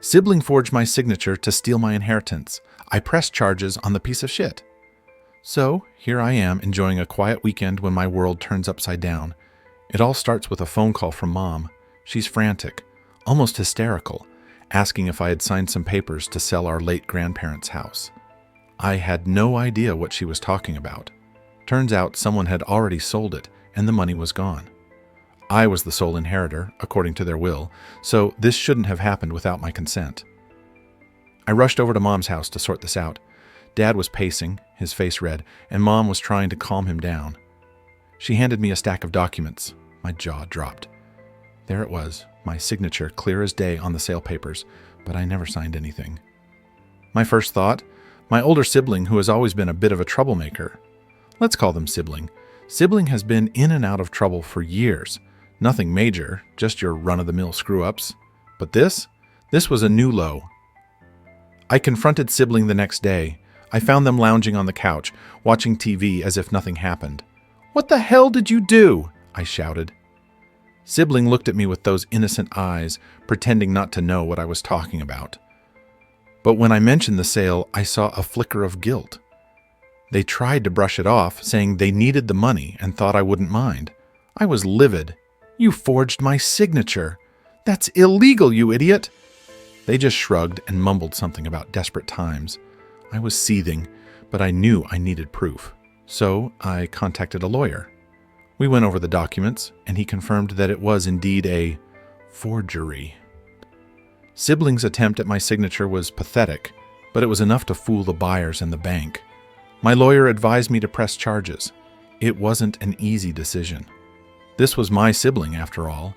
Sibling forged my signature to steal my inheritance. I pressed charges on the piece of shit. So, here I am enjoying a quiet weekend when my world turns upside down. It all starts with a phone call from Mom. She's frantic, almost hysterical, asking if I had signed some papers to sell our late grandparents' house. I had no idea what she was talking about. Turns out someone had already sold it, and the money was gone. I was the sole inheritor, according to their will, so this shouldn't have happened without my consent. I rushed over to Mom's house to sort this out. Dad was pacing, his face red, and Mom was trying to calm him down. She handed me a stack of documents. My jaw dropped. There it was, my signature clear as day on the sale papers, but I never signed anything. My first thought, my older sibling who has always been a bit of a troublemaker. Let's call them Sibling. Sibling has been in and out of trouble for years. Nothing major, just your run-of-the-mill screw-ups. But this was a new low. I confronted Sibling the next day. I found them lounging on the couch, watching TV as if nothing happened. "What the hell did you do?" I shouted. Sibling looked at me with those innocent eyes, pretending not to know what I was talking about. But when I mentioned the sale, I saw a flicker of guilt. They tried to brush it off, saying they needed the money and thought I wouldn't mind. I was livid. "You forged my signature. That's illegal, you idiot." They just shrugged and mumbled something about desperate times. I was seething, but I knew I needed proof. So I contacted a lawyer. We went over the documents, and he confirmed that it was indeed a forgery. Sibling's attempt at my signature was pathetic, but it was enough to fool the buyers and the bank. My lawyer advised me to press charges. It wasn't an easy decision. This was my sibling, after all,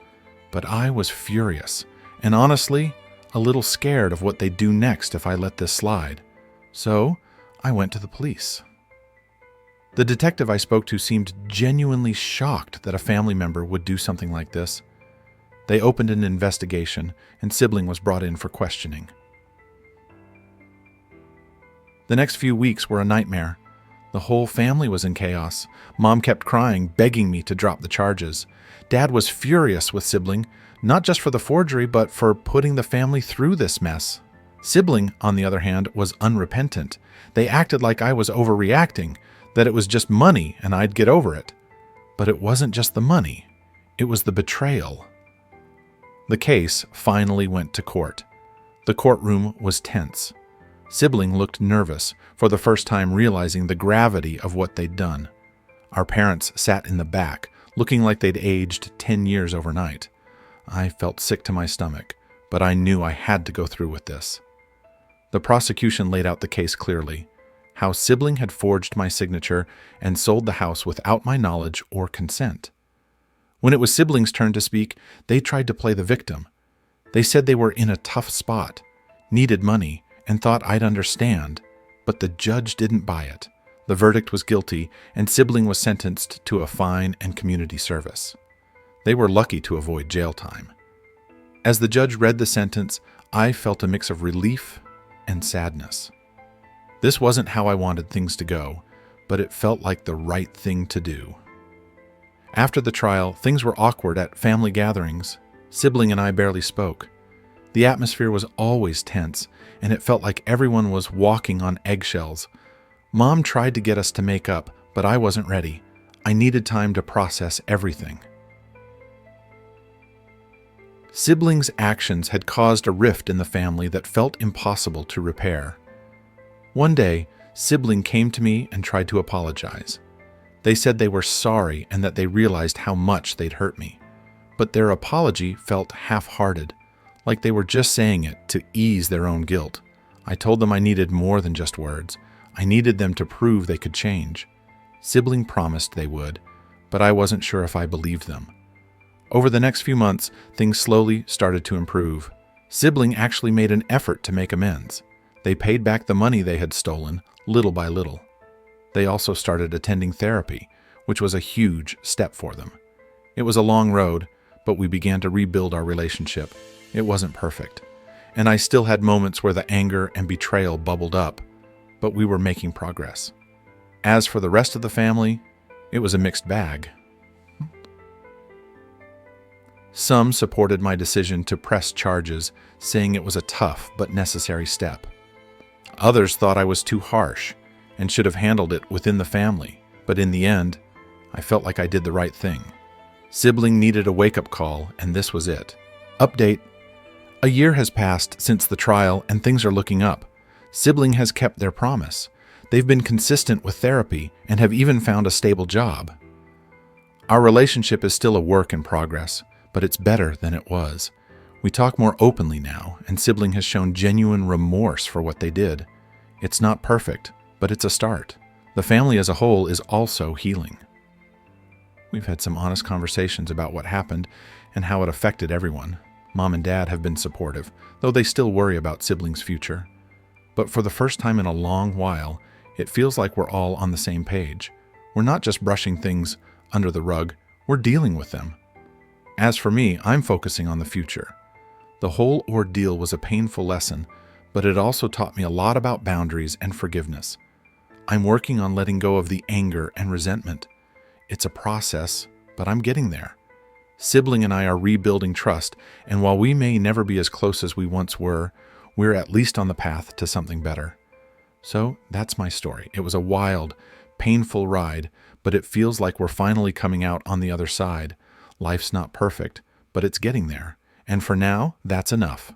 but I was furious, and honestly, a little scared of what they'd do next if I let this slide. So I went to the police. The detective I spoke to seemed genuinely shocked that a family member would do something like this. They opened an investigation, and Sibling was brought in for questioning. The next few weeks were a nightmare. The whole family was in chaos. Mom kept crying, begging me to drop the charges. Dad was furious with Sibling, not just for the forgery, but for putting the family through this mess. Sibling, on the other hand, was unrepentant. They acted like I was overreacting, that it was just money and I'd get over it. But it wasn't just the money. It was the betrayal. The case finally went to court. The courtroom was tense. Sibling looked nervous, for the first time realizing the gravity of what they'd done. Our parents sat in the back, looking like they'd aged 10 years overnight. I felt sick to my stomach, but I knew I had to go through with this. The prosecution laid out the case clearly, how Sibling had forged my signature and sold the house without my knowledge or consent. When it was Sibling's turn to speak, they tried to play the victim. They said they were in a tough spot, needed money, and thought I'd understand, but the judge didn't buy it. The verdict was guilty, and Sibling was sentenced to a fine and community service. They were lucky to avoid jail time. As the judge read the sentence, I felt a mix of relief and sadness. This wasn't how I wanted things to go, but it felt like the right thing to do. After the trial, things were awkward at family gatherings. Sibling and I barely spoke. The atmosphere was always tense, and it felt like everyone was walking on eggshells. Mom tried to get us to make up, but I wasn't ready. I needed time to process everything. Siblings' actions had caused a rift in the family that felt impossible to repair. One day, Sibling came to me and tried to apologize. They said they were sorry and that they realized how much they'd hurt me. But their apology felt half-hearted, like they were just saying it to ease their own guilt. I told them I needed more than just words. I needed them to prove they could change. Sibling promised they would, but I wasn't sure if I believed them. Over the next few months, things slowly started to improve. Sibling actually made an effort to make amends. They paid back the money they had stolen, little by little. They also started attending therapy, which was a huge step for them. It was a long road, but we began to rebuild our relationship. It wasn't perfect, and I still had moments where the anger and betrayal bubbled up, but we were making progress. As for the rest of the family, it was a mixed bag. Some supported my decision to press charges, saying it was a tough but necessary step. Others thought I was too harsh and should have handled it within the family, but in the end, I felt like I did the right thing. Sibling needed a wake-up call, and this was it. Update. A year has passed since the trial, and things are looking up. Sibling has kept their promise. They've been consistent with therapy and have even found a stable job. Our relationship is still a work in progress, but it's better than it was. We talk more openly now, and Sibling has shown genuine remorse for what they did. It's not perfect, but it's a start. The family as a whole is also healing. We've had some honest conversations about what happened and how it affected everyone. Mom and Dad have been supportive, though they still worry about Sibling's future. But for the first time in a long while, it feels like we're all on the same page. We're not just brushing things under the rug, we're dealing with them. As for me, I'm focusing on the future. The whole ordeal was a painful lesson, but it also taught me a lot about boundaries and forgiveness. I'm working on letting go of the anger and resentment. It's a process, but I'm getting there. Sibling and I are rebuilding trust, and while we may never be as close as we once were, we're at least on the path to something better. So that's my story. It was a wild, painful ride, but it feels like we're finally coming out on the other side. Life's not perfect, but it's getting there. And for now, that's enough.